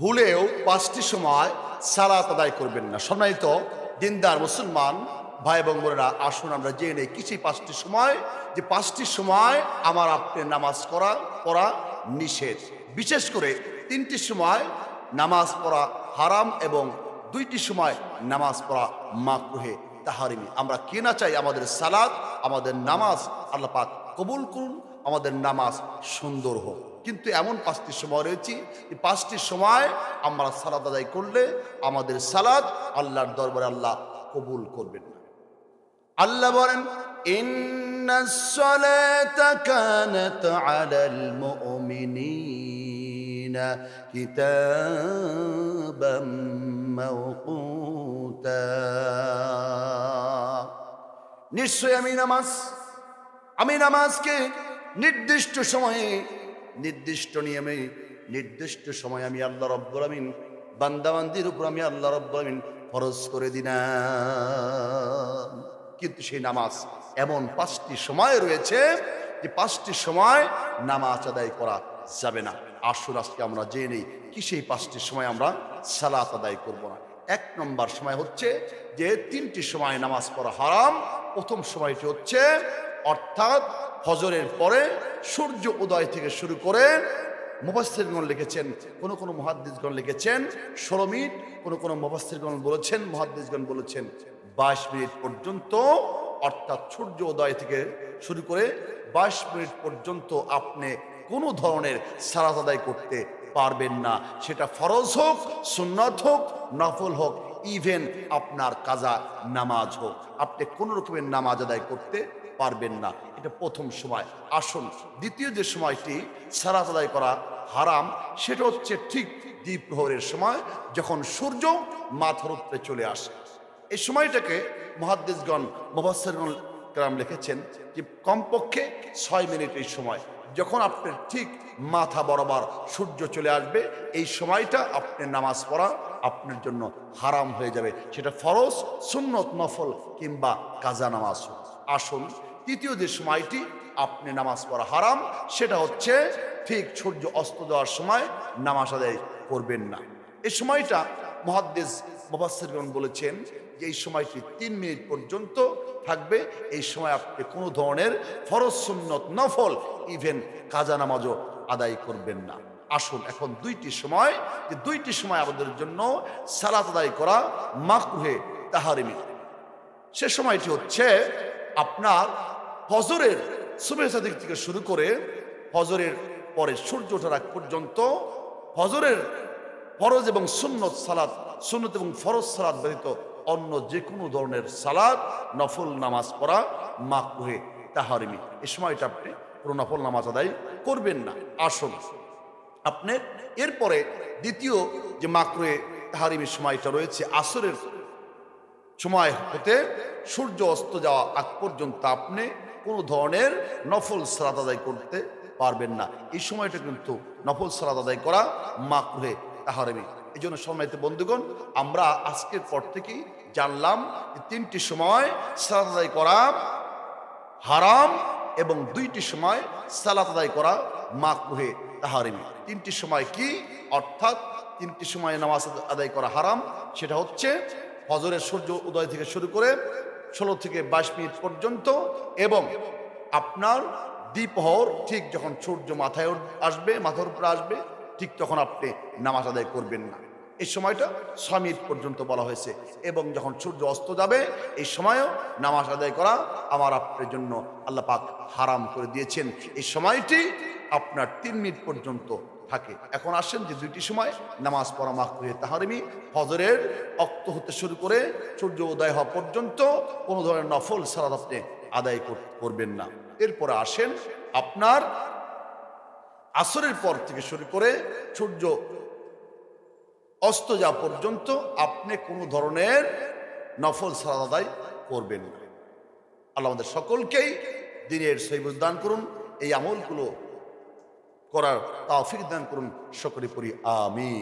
ভুলেও 5টি সময় সালাত আদায় করবেন না। সম্মানিত দিনদার মুসলমান ভাই এবং বোনেরা, আসুন আমরা জেনে নেই কিছু 5টি সময়, যে 5টি সময় আমার আপনার নামাজ পড়া নিষেধ। বিশেষ করে 3টি সময় নামাজ পড়া হারাম এবং 2টি সময় নামাজ পড়া মাকরুহে তাহারিমি। আমরা কে না চাই আমাদের সালাত, আমাদের নামাজ আল্লাহ পাক কবুল করুন, আমাদের নামাজ সুন্দর হোক। কিন্তু এমন 5টি সময় রয়েছে, এই 5টি সময় আমরা সালাত আদায় করলে আমাদের সালাত আল্লাহর দরবারে আল্লাহ কবুল করবেন না। আল্লাহ বলেন, ইন্নাস সালাতা কানাত আলাল মুমিনিনা কিতাবাম মাওকুতা। নিশ্চয় আমি নামাজকে নির্দিষ্ট সময়ে, নির্দিষ্ট নিয়মে, নির্দিষ্ট সময় আমি আল্লাহ রাব্বুল আমিন বান্দাবান্দির উপর আমি আল্লাহ রাব্বুল আমিন ফরজ করে দিলাম। কিন্তু সেই নামাজ এমন 5টি সময় রয়েছে যে 5টি সময় নামাজ আদায় করা যাবে না। আসুন আজকে আমরা জেনে নেই কি সেই 5টি সময় আমরা সালাত আদায় করব না। 1 নম্বর সময় হচ্ছে যে 3টি সময় নামাজ পড়া হারাম। প্রথম সময়টি হচ্ছে অর্থাৎ ফজরের পরে সূর্য উদয় থেকে শুরু করে, মুফাসসিরগণ লিখেছেন, কোন মুহাদ্দিসগণ লিখেছেন 16 মিনিট, কোন মুফাসসিরগণ বলেছেন, মুহাদ্দিসগণ বলেছেন 22 মিনিট পর্যন্ত। অর্থাৎ সূর্য উদয় থেকে শুরু করে 22 মিনিট পর্যন্ত আপনি কোনো ধরনের সালাত আদায় করতে পারবেন না। সেটা ফরজ হোক, সুন্নত হোক, নফল হোক, ইভেন আপনার কাজা নামাজ হোক, আপনি কোনো রকমের নামাজ আদায় করতে পারবেন না। এটা প্রথম সময়। আসুন দ্বিতীয় যে সময়টি সালাত আদায় করা হারাম, সেটা হচ্ছে ঠিক দ্বিপ্রহরের সময়, যখন সূর্য মাথার উপরে চলে আসে। এই সময়টাকে মুহাদ্দিসগণ, মুফাসসিরগণ কেরাম লিখেছেন যে কমপক্ষে 6 মিনিট। এই সময় যখন আপনার ঠিক মাথা বরাবর সূর্য চলে আসবে, এই সময়টা আপনার নামাজ পড়া আপনার জন্য হারাম হয়ে যাবে। সেটা ফরজ, সুন্নত, নফল কিংবা কাজা নামাজ হোক। আসুন তৃতীয় যে সময়টি আপনি নামাজ পড়া হারাম, সেটা হচ্ছে ঠিক সূর্য অস্ত যাওয়ার সময় নামাজ আদায় করবেন না। এই সময়টা মুফাসসিরগণ বলেছেন যে এই সময়টি 3 মিনিট পর্যন্ত থাকবে। এই সময় আপনি কোনো ধরনের ফরজ, সুন্নত, নফল, ইভেন কাজা নামাজও আদায় করবেন না। আসুন এখন 2টি সময়, যে 2টি সময় আমাদের জন্য সালাত আদায় করা মাকরুহে তাহারিমি। সে সময়টি হচ্ছে আপনার ফজরের সুবহ সাদিক থেকে শুরু করে ফজরের পরে সূর্য ওঠার আগ পর্যন্ত ফজরের ফরজ এবং সুন্নত সালাত, সুন্নত এবং ফরজ সালাত ব্যতীত অন্য যে কোনো ধরনের সালাত, নফল নামাজ পড়া মাকরুহে তাহারিমি। এই সময়টা আপনি কোনো নফল নামাজ আদায় করবেন না। আসুন আপনি এরপরে দ্বিতীয় যে মাকরুহে তাহারিমির সময়টা রয়েছে, আসরের সময় হতে সূর্য অস্ত যাওয়া আগ পর্যন্ত আপনি কোনো ধরনের নফল সালাত আদায় করতে পারবেন না। এই সময়টা কিন্তু নফল সালাত আদায় করা মাকরুহে তাহারিমি। এই জন্য সম্মানিত বন্ধুগণ, আমরা আজকের পর থেকেই জানলাম যে 3টি সময় সালাত আদায় করা হারাম এবং 2টি সময় সালাত আদায় করা মাকরুহে তাহারিমি। 3টি সময় কি? অর্থাৎ 3টি সময় নামাজ আদায় করা হারাম, সেটা হচ্ছে ফজরের সূর্য উদয় থেকে শুরু করে 16 থেকে 22 মিনিট পর্যন্ত, এবং আপনার দ্বিপ্রহর ঠিক যখন সূর্য মাথার উপরে আসবে, ঠিক তখন আপনি নামাজ আদায় করবেন না। এই সময়টা 6 মিনিট পর্যন্ত বলা হয়েছে। এবং যখন সূর্য অস্ত যাবে, এই সময়ও নামাজ আদায় করা আমার আপনার জন্য আল্লাহ পাক হারাম করে দিয়েছেন। এই সময়টি আপনার 3 মিনিট পর্যন্ত থাকে। এখন আসেন যে 2টি সময় নামাজ পড়া মাকরুহে তাহারিমি। ফজরের ওয়াক্ত হতে শুরু করে সূর্য উদয় হওয়া পর্যন্ত কোনো ধরনের নফল সালাত আপনি আদায় করবেন না। এরপরে আসেন আপনার আসরের পর থেকে শুরু করে সূর্য অস্ত যাওয়া পর্যন্ত আপনি কোনো ধরনের নফল সালাত আদায় করবেন না। আল্লাহ আমাদের সকলকেই দ্বীনের সহি বুঝ দান করুন, এই আমলগুলো করার তৌফিক দান করুন। সকলে পড়ি আমিন।